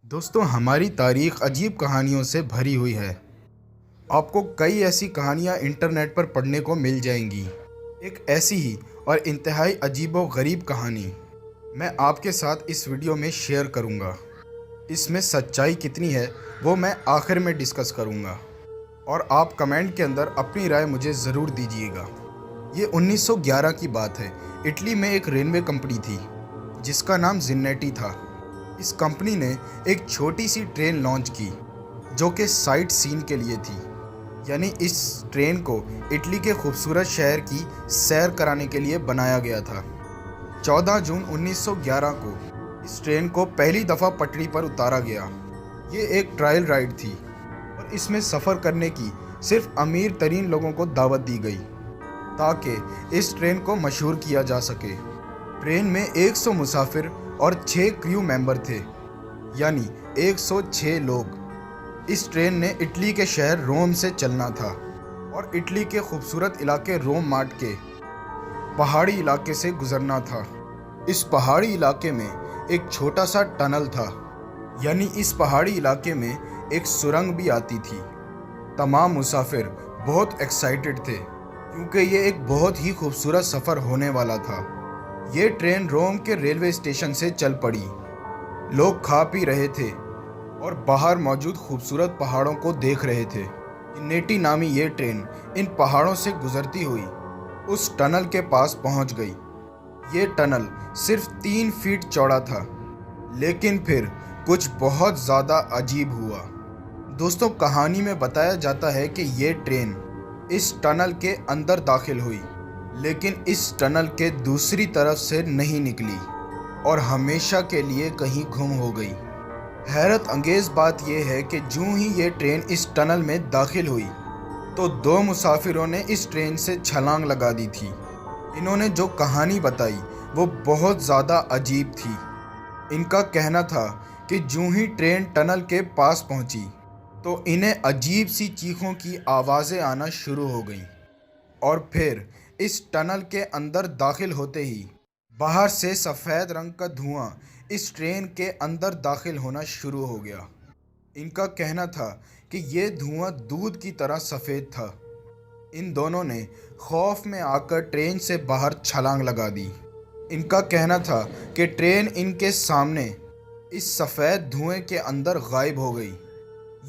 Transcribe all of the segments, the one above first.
दोस्तों, हमारी तारीख अजीब कहानियों से भरी हुई है। आपको कई ऐसी कहानियाँ इंटरनेट पर पढ़ने को मिल जाएंगी। एक ऐसी ही और इंतहाई अजीबो गरीब कहानी मैं आपके साथ इस वीडियो में शेयर करूँगा। इसमें सच्चाई कितनी है वो मैं आखिर में डिस्कस करूँगा, और आप कमेंट के अंदर अपनी राय मुझे ज़रूर दीजिएगा। ये 1911 की बात है। इटली में एक रेलवे कंपनी थी जिसका नाम ज़िन्नेटी था। इस कंपनी ने एक छोटी सी ट्रेन लॉन्च की जो कि साइट सीन के लिए थी, यानी इस ट्रेन को इटली के खूबसूरत शहर की सैर कराने के लिए बनाया गया था। 14 जून 1911 को इस ट्रेन को पहली दफ़ा पटरी पर उतारा गया। ये एक ट्रायल राइड थी और इसमें सफ़र करने की सिर्फ अमीर तरीन लोगों को दावत दी गई ताकि इस ट्रेन को मशहूर किया जा सके। ट्रेन में 100 मुसाफिर और 6 क्रू मेंबर थे, यानी 106 लोग। इस ट्रेन ने इटली के शहर रोम से चलना था और इटली के खूबसूरत इलाके रोम मार्ट के पहाड़ी इलाके से गुजरना था। इस पहाड़ी इलाके में एक छोटा सा टनल था, यानी इस पहाड़ी इलाके में एक सुरंग भी आती थी। तमाम मुसाफिर बहुत एक्साइटेड थे क्योंकि ये एक बहुत ही खूबसूरत सफ़र होने वाला था। ये ट्रेन रोम के रेलवे स्टेशन से चल पड़ी। लोग खा पी रहे थे और बाहर मौजूद खूबसूरत पहाड़ों को देख रहे थे। नेटी नामी ये ट्रेन इन पहाड़ों से गुजरती हुई उस टनल के पास पहुंच गई। ये टनल सिर्फ 3 फीट चौड़ा था, लेकिन फिर कुछ बहुत ज़्यादा अजीब हुआ। दोस्तों, कहानी में बताया जाता है कि ये ट्रेन इस टनल के अंदर दाखिल हुई, लेकिन इस टनल के दूसरी तरफ से नहीं निकली और हमेशा के लिए कहीं गुम हो गई। हैरत अंगेज़ बात यह है कि जूं ही ये ट्रेन इस टनल में दाखिल हुई तो 2 मुसाफिरों ने इस ट्रेन से छलांग लगा दी थी। इन्होंने जो कहानी बताई वो बहुत ज़्यादा अजीब थी। इनका कहना था कि जूं ही ट्रेन टनल के पास पहुंची तो इन्हें अजीब सी चीखों की आवाज़ें आना शुरू हो गईं, और फिर इस टनल के अंदर दाखिल होते ही बाहर से सफ़ेद रंग का धुआं इस ट्रेन के अंदर दाखिल होना शुरू हो गया। इनका कहना था कि ये धुआं दूध की तरह सफ़ेद था। इन दोनों ने खौफ में आकर ट्रेन से बाहर छलांग लगा दी। इनका कहना था कि ट्रेन इनके सामने इस सफ़ेद धुएं के अंदर गायब हो गई।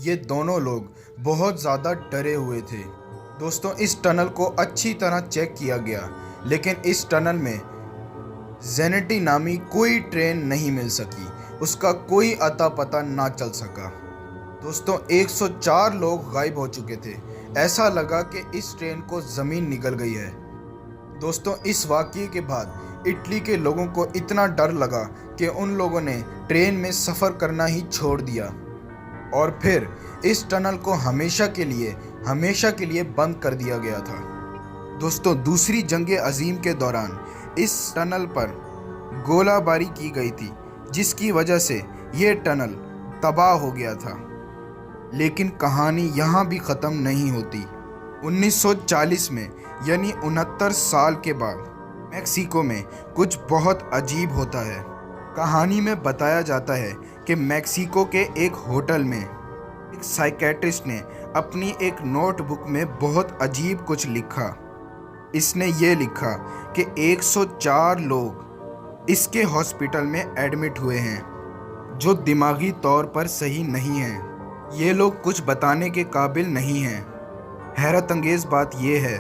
ये दोनों लोग बहुत ज़्यादा डरे हुए थे। दोस्तों, इस टनल को अच्छी तरह चेक किया गया, लेकिन इस टनल में ज़िन्नेटी नामी कोई ट्रेन नहीं मिल सकी। उसका कोई अता पता ना चल सका। दोस्तों, 104 लोग गायब हो चुके थे। ऐसा लगा कि इस ट्रेन को ज़मीन निगल गई है। दोस्तों, इस वाक़ये के बाद इटली के लोगों को इतना डर लगा कि उन लोगों ने ट्रेन में सफ़र करना ही छोड़ दिया, और फिर इस टनल को हमेशा के लिए बंद कर दिया गया था। दोस्तों, दूसरी जंग अजीम के दौरान इस टनल पर गोलाबारी की गई थी, जिसकी वजह से ये टनल तबाह हो गया था। लेकिन कहानी यहाँ भी ख़त्म नहीं होती। 1940 में, यानी 69 साल के बाद, मैक्सिको में कुछ बहुत अजीब होता है। कहानी में बताया जाता है कि मैक्सिको के एक होटल में एक साइकेट्रिस्ट ने अपनी एक नोटबुक में बहुत अजीब कुछ लिखा। इसने ये लिखा कि 104 लोग इसके हॉस्पिटल में एडमिट हुए हैं जो दिमागी तौर पर सही नहीं हैं। ये लोग कुछ बताने के काबिल नहीं हैं। हैरत अंगेज़ बात यह है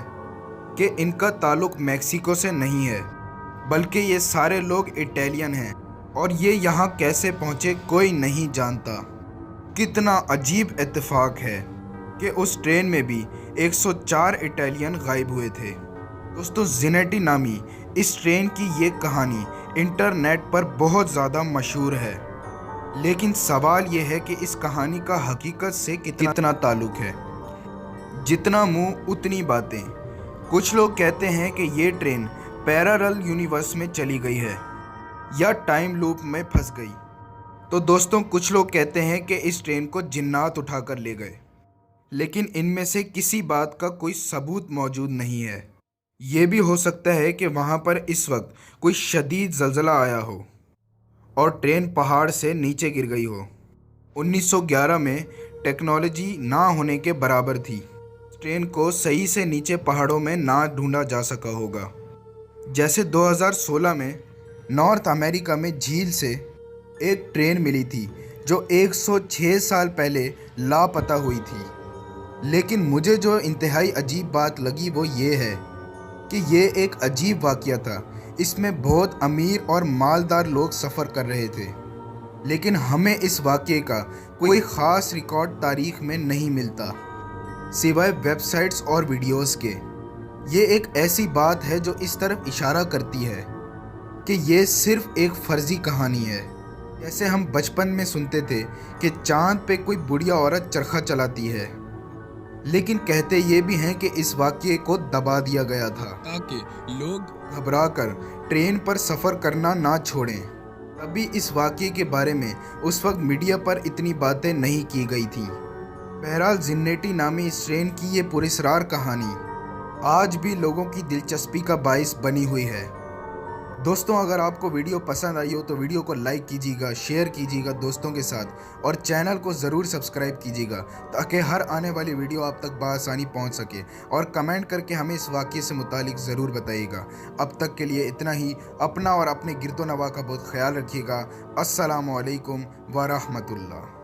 कि इनका ताल्लुक़ मैक्सिको से नहीं है, बल्कि ये सारे लोग इटालियन हैं, और ये यहाँ कैसे पहुँचे कोई नहीं जानता। कितना अजीब इत्तेफाक है कि उस ट्रेन में भी 104 इटालियन गायब हुए थे। दोस्तों, ज़िन्नेटी नामी इस ट्रेन की ये कहानी इंटरनेट पर बहुत ज़्यादा मशहूर है, लेकिन सवाल ये है कि इस कहानी का हकीकत से कितना ताल्लुक़ है। जितना मुंह उतनी बातें। कुछ लोग कहते हैं कि ये ट्रेन पैरेलल यूनिवर्स में चली गई है या टाइम लूप में फंस गई। तो दोस्तों, कुछ लोग कहते हैं कि इस ट्रेन को जिन्नात उठाकर ले गए, लेकिन इनमें से किसी बात का कोई सबूत मौजूद नहीं है। ये भी हो सकता है कि वहाँ पर इस वक्त कोई शदीद ज़लज़ला आया हो और ट्रेन पहाड़ से नीचे गिर गई हो। 1911 में टेक्नोलॉजी ना होने के बराबर थी। ट्रेन को सही से नीचे पहाड़ों में ना ढूंढा जा सका होगा। जैसे 2016 में नॉर्थ अमेरिका में झील से एक ट्रेन मिली थी जो 106 साल पहले लापता हुई थी। लेकिन मुझे जो इंतहाई अजीब बात लगी वो ये है कि ये एक अजीब वाक़या था। इसमें बहुत अमीर और मालदार लोग सफ़र कर रहे थे, लेकिन हमें इस वाक़ये का कोई ख़ास रिकॉर्ड तारीख़ में नहीं मिलता सिवाय वेबसाइट्स और वीडियोस के। ये एक ऐसी बात है जो इस तरफ इशारा करती है कि ये सिर्फ़ एक फ़र्ज़ी कहानी है। जैसे हम बचपन में सुनते थे कि चाँद पे कोई बुढ़िया औरत चरखा चलाती है, लेकिन कहते ये भी हैं कि इस वाक़ये को दबा दिया गया था ताकि लोग घबराकर ट्रेन पर सफ़र करना ना छोड़ें। तभी इस वाक़ये के बारे में उस वक्त मीडिया पर इतनी बातें नहीं की गई थी। बहरहाल ज़िन्नेटी नामी इस ट्रेन की ये पुरस्रार कहानी आज भी लोगों की दिलचस्पी का बाइस बनी हुई है। दोस्तों, अगर आपको वीडियो पसंद आई हो तो वीडियो को लाइक कीजिएगा, शेयर कीजिएगा दोस्तों के साथ और चैनल को ज़रूर सब्सक्राइब कीजिएगा ताकि हर आने वाली वीडियो आप तक बआसानी पहुंच सके। और कमेंट करके हमें इस वाक़ये से मुतालिक ज़रूर बताइएगा। अब तक के लिए इतना ही। अपना और अपने गिरदो नवा का बहुत ख्याल रखिएगा। अस्सलामु अलैकुम व रहमतुल्लाह।